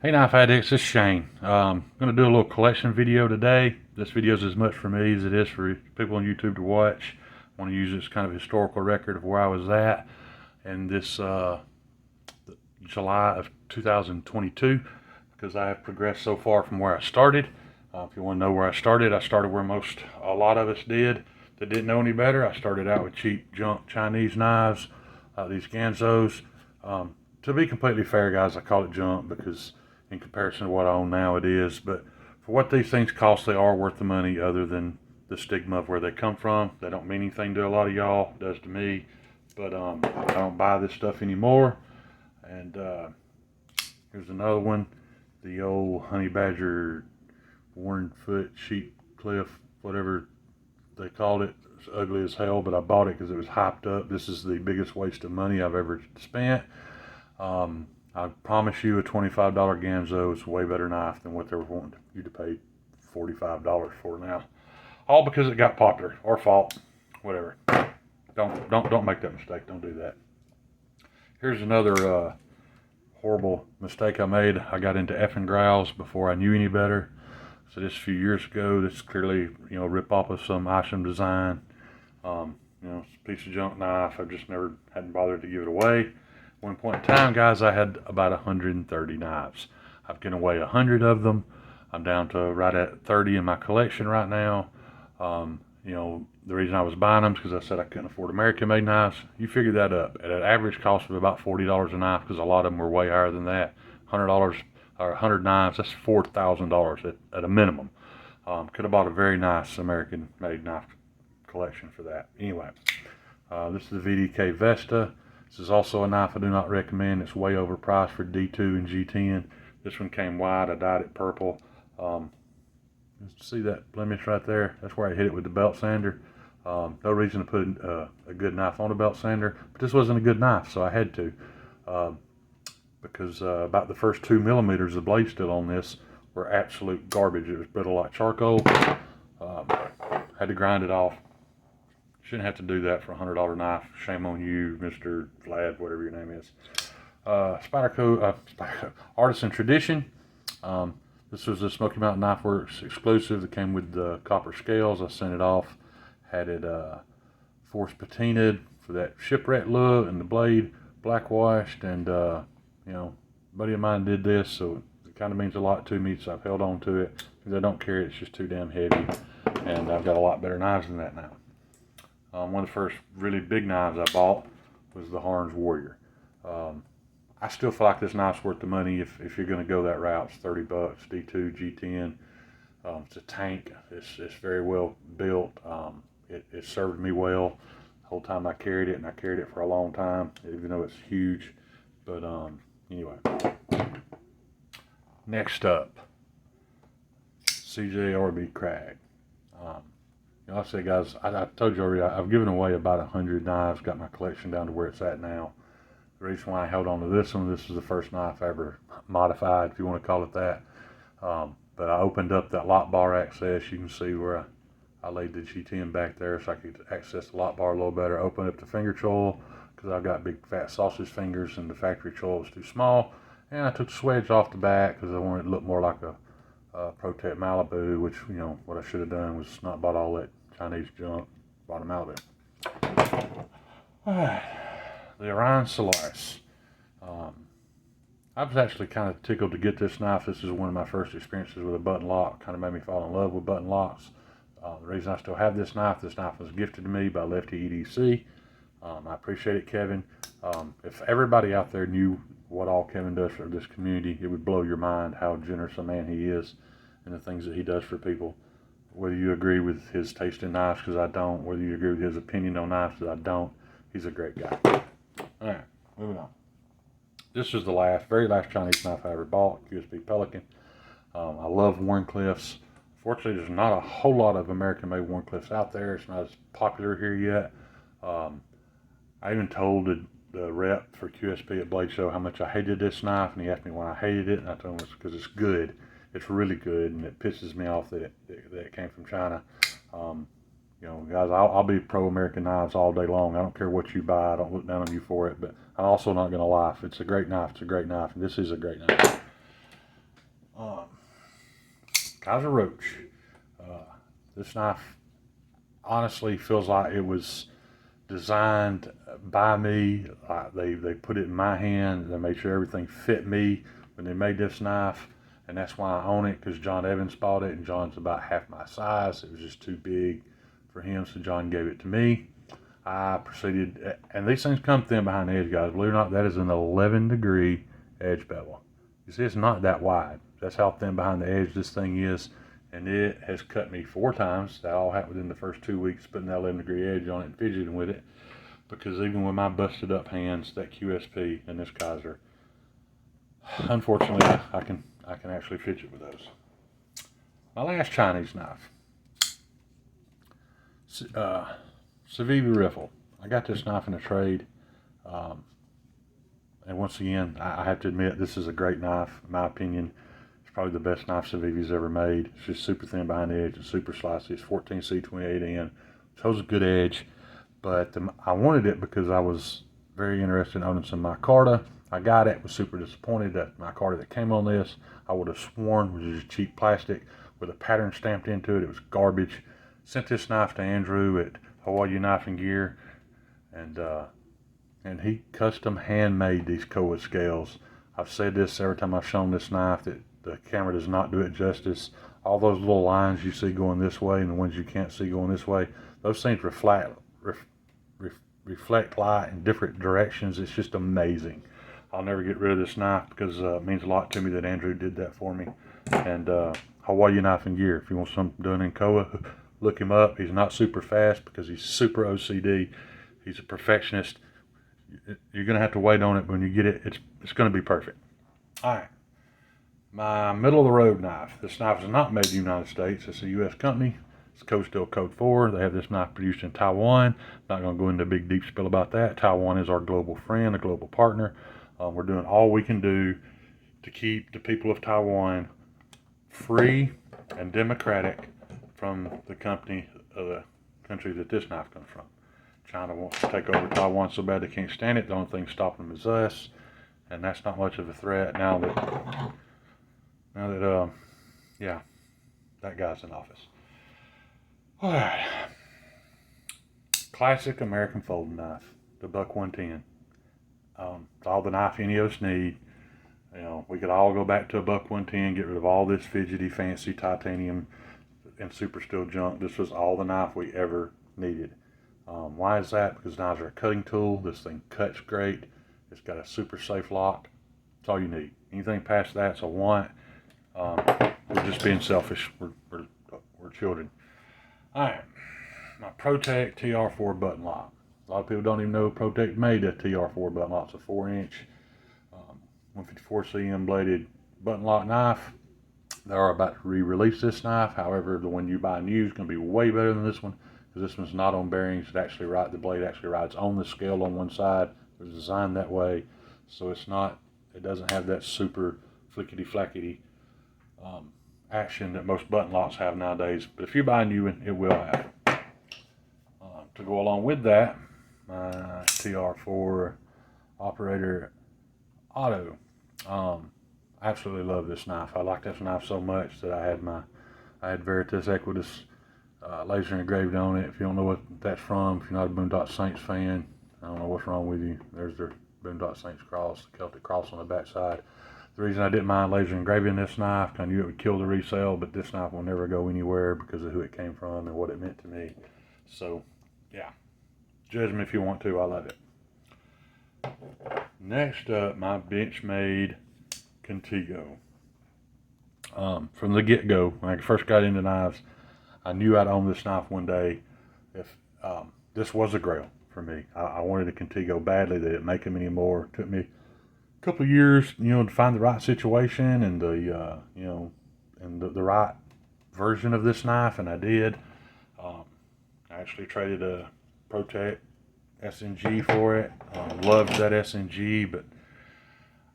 Hey Knife Addicts, this is Shane. I'm going to do a little collection video today. This video is as much for me as it is for people on YouTube to watch. I want to use this kind of historical record of where I was at in this July of 2022 because I have progressed so far from where I started. If you want to know where I started where a lot of us did that didn't know any better. I started out with cheap junk Chinese knives, these Ganzos. To be completely fair, guys, I call it junk because in comparison to what I own now, it is. But for what these things cost, they are worth the money, other than the stigma of where they come from. They don't mean anything to a lot of y'all. It does to me. But I don't buy this stuff anymore. And here's another one. The old Honey Badger Worn Foot Sheep Cliff, whatever they called it. It's ugly as hell, but I bought it because it was hyped up. This is the biggest waste of money I've ever spent. I promise you a $25 Ganzo is a way better knife than what they're wanting you to pay $45 for now. All because it got popular. Our fault. Whatever. Don't make that mistake. Don't do that. Here's another horrible mistake I made. I got into effing growls before I knew any better. So this a few years ago. This is clearly, a rip off of some Artisan design. It's a piece of junk knife. I just hadn't bothered to give it away. One point in time, guys, I had about 130 knives. I've given away 100 of them. I'm down to right at 30 in my collection right now. The reason I was buying them is because I said I couldn't afford American-made knives. You figure that up. At an average cost of about $40 a knife, because a lot of them were way higher than that. $100 or 100 knives, that's $4,000 at a minimum. Could have bought a very nice American-made knife collection for that. Anyway, this is the VDK Vesta. This is also a knife I do not recommend. It's way overpriced for D2 and G10. This one came white. I dyed it purple. See that blemish right there? That's where I hit it with the belt sander. No reason to put a good knife on a belt sander, but this wasn't a good knife, so I had to. Because about the first 2 millimeters of blade steel on this were absolute garbage. It was brittle like charcoal. Had to grind it off. Shouldn't have to do that for a $100 knife. Shame on you, Mr. Vlad, whatever your name is. Spyderco Artisan Tradition. This was a Smoky Mountain Knife Works exclusive that came with the copper scales. I sent it off. Had it force patinaed for that shipwreck look, and the blade black washed. And a buddy of mine did this, so it kind of means a lot to me. So I've held on to it because I don't carry it. It's just too damn heavy, and I've got a lot better knives than that now. One of the first really big knives I bought was the Harns Warrior. I still feel like this knife's worth the money if you're going to go that route. It's 30 bucks, D2, G10. It's a tank. It's very well built. It served me well the whole time I carried it, and I carried it for a long time, even though it's huge. But anyway. Next up, Cjrb Crag. Like I said, guys, I told you already, I've given away about 100 knives, got my collection down to where it's at now. The reason why I held on to this one, this is the first knife I ever modified, if you want to call it that. But I opened up that lock bar access. You can see where I laid the G10 back there so I could access the lock bar a little better. Opened up the finger choil because I've got big fat sausage fingers and the factory choil was too small. And I took the swedge off the back because I wanted it to look more like a Protag Malibu, which, what I should have done was not bought all that Chinese junk, bought a Malibu. The Orion Solaris. I was actually kind of tickled to get this knife. This is one of my first experiences with a button lock. Kind of made me fall in love with button locks. The reason I still have this knife was gifted to me by Lefty EDC. I appreciate it, Kevin. If everybody out there knew what all Kevin does for this community, it would blow your mind how generous a man he is and the things that he does for people. Whether you agree with his taste in knives, because I don't, whether you agree with his opinion on knives, because I don't, he's a great guy. Alright, moving on. This is the very last Chinese knife I ever bought, QSP Pelican. I love Wharncliffes. Fortunately, there's not a whole lot of American-made Wharncliffes out there. It's not as popular here yet. I even told the rep for QSP at Blade Show how much I hated this knife, and he asked me why I hated it, and I told him it's because it's good. It's really good, and it pisses me off that it came from China. Guys, I'll be pro-American knives all day long. I don't care what you buy. I don't look down on you for it, but I'm also not going to lie. If it's a great knife, it's a great knife, and this is a great knife. Kaiser Roach. This knife honestly feels like it was designed by me. They put it in my hand. They made sure everything fit me when they made this knife, and that's why I own it, because John Evans bought it, and John's about half my size. It was just too big for him, so John gave it to me. I proceeded, and these things come thin behind the edge, guys. Believe it or not, that is an 11-degree edge bevel. You see, it's not that wide. That's how thin behind the edge this thing is, and it has cut me 4 times. That all happened within the first 2 weeks, putting that 11-degree edge on it and fidgeting with it, because even with my busted up hands, that QSP and this Kaiser, unfortunately, I can actually fidget with those. My last Chinese knife, Cjrb Riffle. I got this knife in a trade, and once again, I have to admit, this is a great knife. In my opinion, it's probably the best knife Cjrb's ever made. It's just super thin behind the edge and super slicey. It's 14C28N, which holds a good edge, but I wanted it because I was very interested in owning some micarta. I got it, was super disappointed that micarta that came on this, I would have sworn was just cheap plastic with a pattern stamped into it. It was garbage. Sent this knife to Andrew at Hawaii Knife and Gear, and he custom handmade these koa scales. I've said this every time I've shown this knife, that the camera does not do it justice. All those little lines you see going this way and the ones you can't see going this way, those things reflect light in different directions. It's just amazing. I'll never get rid of this knife because it means a lot to me that Andrew did that for me. And Hawaii Knife and Gear, if you want something done in koa, look him up. He's not super fast because he's super OCD. He's a perfectionist. You're going to have to wait on it, but when you get it, it's going to be perfect. All right. My middle of the road knife. This knife is not made in the United States. It's a U.S. company. It's code still code 4. They have this knife produced in Taiwan. Not going to go into a big deep spill about that. Taiwan is our global friend, a global partner. We're doing all we can do to keep the people of Taiwan free and democratic from the country that this knife comes from. China wants to take over Taiwan so bad they can't stand it. The only thing stopping them is us, and that's not much of a threat now that that guy's in office. All right, classic American folding knife, the Buck 110. It's all the knife any of us need. You know, we could all go back to a Buck 110, get rid of all this fidgety, fancy titanium and super steel junk. This was all the knife we ever needed. Why is that? Because knives are a cutting tool. This thing cuts great. It's got a super safe lock. That's all you need. Anything past that's a want. We're just being selfish. We're children. All right, my Protag TR4 button lock. A lot of people don't even know Protag made a TR4 button lock. It's a 4-inch 154 cm bladed button lock knife. They are about to re-release this knife. However, the one you buy new is going to be way better than this one, because this one's not on bearings. The blade actually rides on the scale on one side. It was designed that way, so it doesn't have that super flickety flackety action that most button locks have nowadays. But if you buy a new one, it will have. To go along with that, my TR4 Operator Auto. I absolutely love this knife. I like this knife so much that I had Veritas Equitas laser engraved on it. If you don't know what that's from, if you're not a Boondock Saints fan, I don't know what's wrong with you. There's their Boondock Saints cross, the Celtic cross on the back side. The reason I didn't mind laser engraving this knife, I knew it would kill the resale, but this knife will never go anywhere because of who it came from and what it meant to me. So, yeah. Judge me if you want to. I love it. Next up, my Benchmade Contigo. From the get-go, when I first got into knives, I knew I'd own this knife one day. If this was a grail for me. I wanted a Contigo badly. They didn't make them anymore. It took me a couple of years, to find the right situation and the right version of this knife, and I did. I actually traded a Protag SNG for it. Loved that SNG, but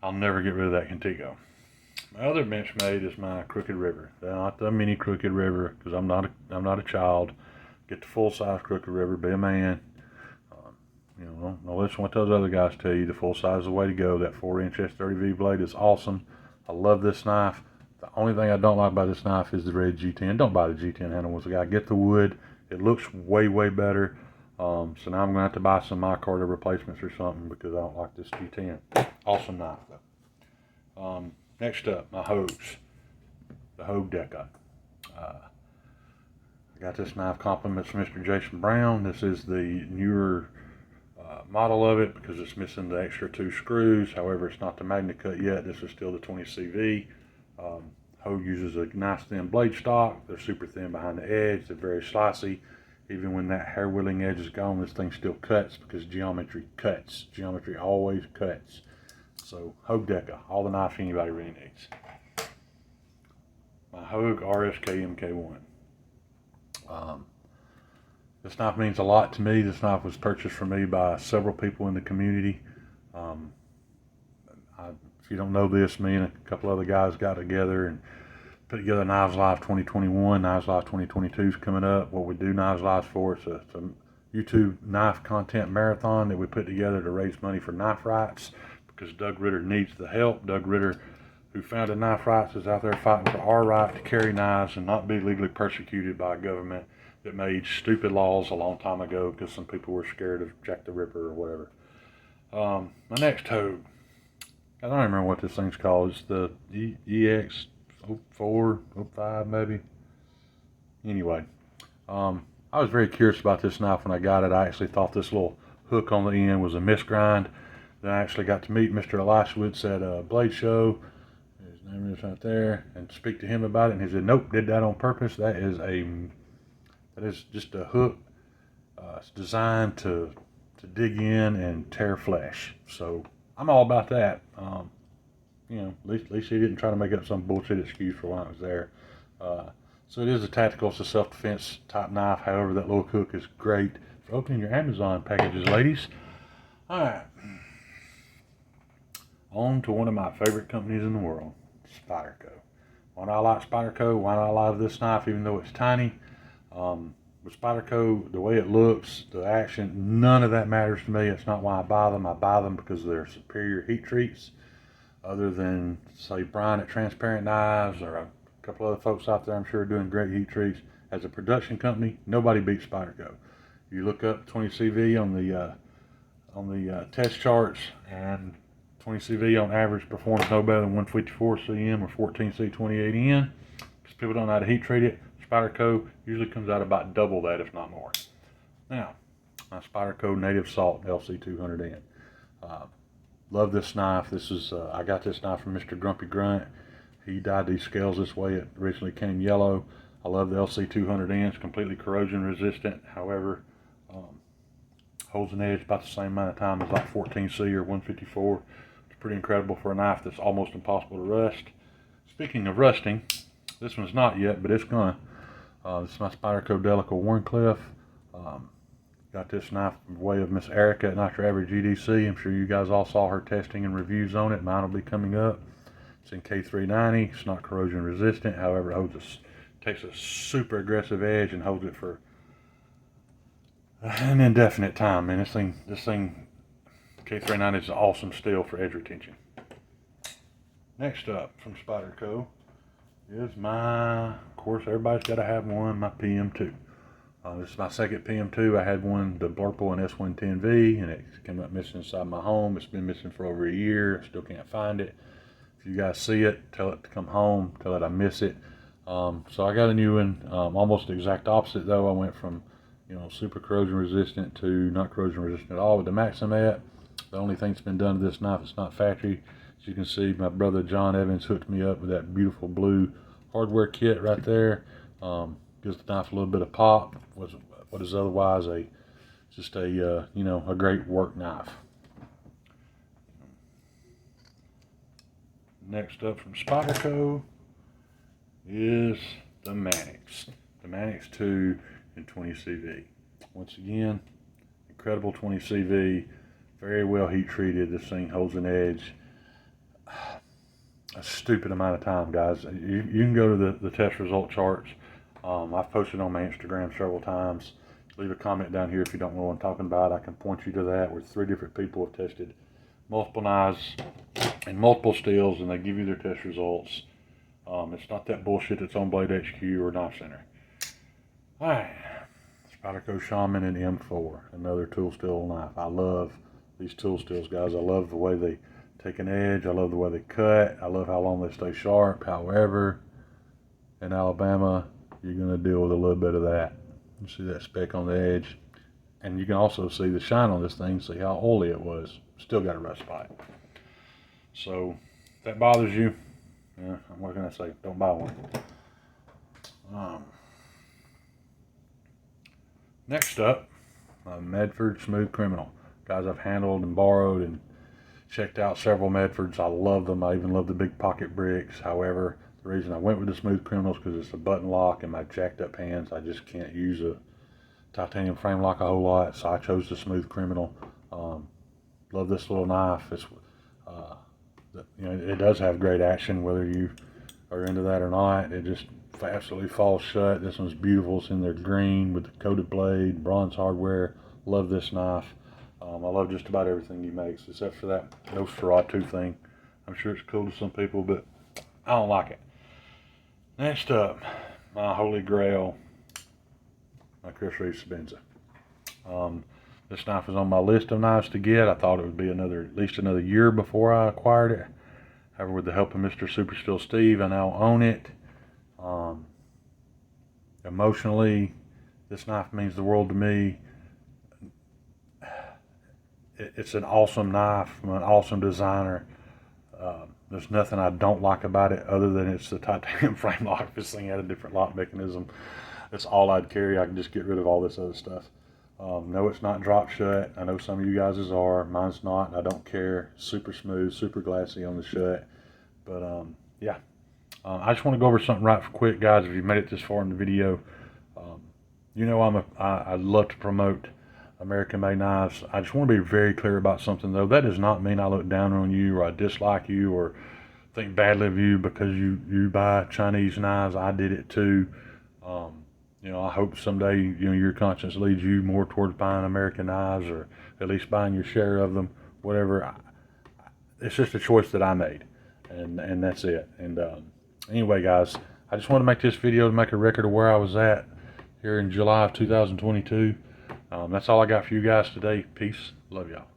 I'll never get rid of that Contigo. My other Benchmade is my Crooked River. Not the mini Crooked River, because I'm not a child. Get the full size Crooked River. Be a man. Don't listen to what those other guys tell you. The full size is the way to go. That 4-inch S30V blade is awesome. I love this knife. The only thing I don't like about this knife is the red G10. Don't buy the G10 handle once again. I get the wood. It looks way, way better. So now I'm going to have to buy some micarta replacements or something because I don't like this G10. Awesome knife though. Next up, my Hogues. The Hogue Delica. I got this knife compliments from Mr. Jason Brown. This is the newer model of it because it's missing the extra 2 screws. However, it's not the Magna Cut yet. This is still the 20 CV. Hogue uses a nice thin blade stock. They're super thin behind the edge. They're very slicey. Even when that hair wheeling edge is gone, this thing still cuts because geometry cuts. Geometry always cuts. So Hogue Delica, all the knife anybody really needs. My Hogue RSK MK1. This knife means a lot to me. This knife was purchased for me by several people in the community. If you don't know this, me and a couple other guys got together and put together Knives Live 2021. Knives Live 2022 is coming up. What we do Knives Live for, it's a YouTube knife content marathon that we put together to raise money for knife rights because Doug Ritter needs the help. Doug Ritter, who founded Knife Rights, is out there fighting for our right to carry knives and not be legally persecuted by a government that made stupid laws a long time ago because some people were scared of Jack the Ripper or whatever. My next Hogue, I don't remember what this thing's called. It's the EX04, 05 maybe. Anyway, I was very curious about this knife when I got it. I actually thought this little hook on the end was a misgrind. Then I actually got to meet Mr. Elishewitz at a blade show. His name is right there, and speak to him about it. And he said, "Nope, did that on purpose. That is just a hook. It's designed to dig in and tear flesh." So I'm all about that. You know, at least he didn't try to make up some bullshit excuse for why it was there. So it is a tactical, it's a self-defense type knife. However, that little hook is great for opening your Amazon packages, ladies. All right. On to one of my favorite companies in the world, Spyderco. Why do I like Spyderco? Why do I like this knife even though it's tiny? With Spyderco, the way it looks, the action, none of that matters to me. It's not why I buy them. I buy them because of their superior heat treats. Other than, say, Brian at Transparent Knives or a couple other folks out there I'm sure are doing great heat treats. As a production company, nobody beats Spyderco. You look up 20 CV on the test charts, and 20 CV on average performs no better than 154 CM or 14C 28N. Because people don't know how to heat treat it. Spyderco usually comes out about double that, if not more. Now, my Spyderco Native Salt LC200N. Love this knife. This is I got this knife from Mr. Grumpy Grunt. He dyed these scales this way. It originally came yellow. I love the LC200N. It's completely corrosion resistant. However, holds an edge about the same amount of time as like 14C or 154. It's pretty incredible for a knife that's almost impossible to rust. Speaking of rusting, this one's not yet, but it's gonna. This is my Spyderco Delica Warncliffe. Got this knife by way of Miss Erica at Not Your Average GDC. I'm sure you guys all saw her testing and reviews on it. Mine will be coming up. It's in K390. It's not corrosion resistant. However, it takes a super aggressive edge and holds it for an indefinite time. Man, this thing, K390 is an awesome steel for edge retention. Next up from Spyderco is of course, everybody's got to have one, my PM2. This is my second PM2. I had one, the Blurple and S110V, and it came up missing inside my home. It's been missing for over a year. I still can't find it. If you guys see it, tell it to come home. Tell it I miss it. So I got a new one. Almost the exact opposite though. I went from, super corrosion resistant to not corrosion resistant at all with the Maximat. The only thing that's been done to this knife, it's not factory. As you can see, my brother John Evans hooked me up with that beautiful blue hardware kit right there. Gives the knife a little bit of pop. What is otherwise just a great work knife. Next up from Spyderco is the Mannix. The Mannix 2 in 20 CV. Once again, incredible 20 CV. Very well heat treated. This thing holds an edge. A stupid amount of time, guys. You can go to the test result charts. I've posted on my Instagram several times. Leave a comment down here if you don't know what I'm talking about. I can point you to that where 3 different people have tested multiple knives and multiple steels, and they give you their test results. It's not that bullshit that's on Blade HQ or Knife Center. Alright, Spyderco Shaman and M4, another tool steel knife. I love these tool steels, guys. I love the way they take an edge. I love the way they cut. I love how long they stay sharp. However, in Alabama, you're going to deal with a little bit of that. You see that speck on the edge, and you can also see the shine on this thing, see how oily it was. Still got a rust spot. So if that bothers you, yeah, what can I say? Don't buy one. Next up, Medford Smooth Criminal. Guys, I've handled and borrowed and checked out several Medfords. I love them. I even love the big pocket bricks. However, the reason I went with the Smooth Criminal is because it's a button lock, and my jacked up hands, I just can't use a titanium frame lock a whole lot, so I chose the Smooth Criminal. Love this little knife. It's you know, it does have great action, whether you are into that or not. It just absolutely falls shut. This one's beautiful. It's in there green with the coated blade, bronze hardware. Love this knife. I love just about everything he makes, except for that no straw tooth thing. I'm sure it's cool to some people, but I don't like it. Next up, my holy grail, my Cjrb Crag. This knife was on my list of knives to get. I thought it would be at least another year before I acquired it. However, with the help of Mr. Super Steel Steve, I now own it. Emotionally, this knife means the world to me. It's an awesome knife from an awesome designer. There's nothing I don't like about it other than it's the titanium frame lock. If this thing had a different lock mechanism, that's all I'd carry. I can just get rid of all this other stuff. No, it's not drop shut. I know some of you guys' are. Mine's not, and I don't care. Super smooth, super glassy on the shut. But yeah, I just want to go over something right quick, guys. If you made it this far in the video, you know I love to promote American-made knives. I just want to be very clear about something, though. That does not mean I look down on you, or I dislike you, or think badly of you because you buy Chinese knives. I did it too. You know, I hope someday, you know, your conscience leads you more towards buying American knives, or at least buying your share of them, whatever. It's just a choice that I made, and that's it. And anyway, guys, I just want to make this video to make a record of where I was at here in July of 2022. That's all I got for you guys today. Peace. Love y'all.